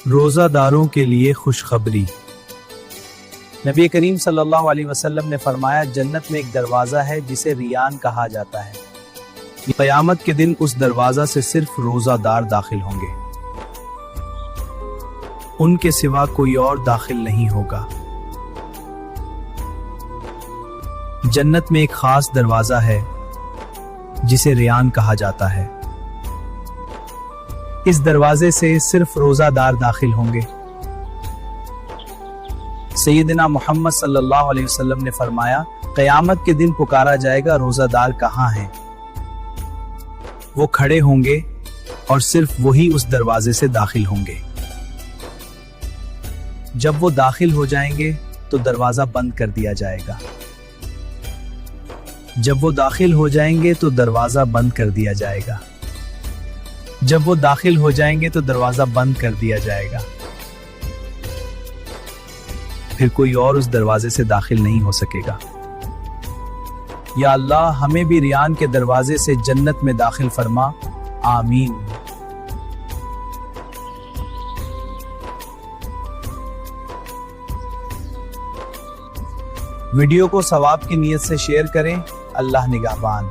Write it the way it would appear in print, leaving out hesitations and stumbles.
روزہ داروں کے لیے خوشخبری۔ نبی کریم صلی اللہ علیہ وسلم نے فرمایا، جنت میں ایک دروازہ ہے جسے ریان کہا جاتا ہے۔ قیامت کے دن اس دروازہ سے صرف روزہ دار داخل ہوں گے، ان کے سوا کوئی اور داخل نہیں ہوگا۔ جنت میں ایک خاص دروازہ ہے جسے ریان کہا جاتا ہے۔ اس دروازے سے صرف روزہ دار داخل ہوں گے۔ سیدنا محمد صلی اللہ علیہ وسلم نے فرمایا، قیامت کے دن پکارا جائے گا، روزہ دار کہاں ہیں؟ وہ کھڑے ہوں گے اور صرف وہی اس دروازے سے داخل ہوں گے۔ جب وہ داخل ہو جائیں گے تو دروازہ بند کر دیا جائے گا۔ جب وہ داخل ہو جائیں گے تو دروازہ بند کر دیا جائے گا۔ جب وہ داخل ہو جائیں گے تو دروازہ بند کر دیا جائے گا۔ پھر کوئی اور اس دروازے سے داخل نہیں ہو سکے گا۔ یا اللہ، ہمیں بھی ریان کے دروازے سے جنت میں داخل فرما، آمین۔ ویڈیو کو ثواب کی نیت سے شیئر کریں۔ اللہ نگہبان۔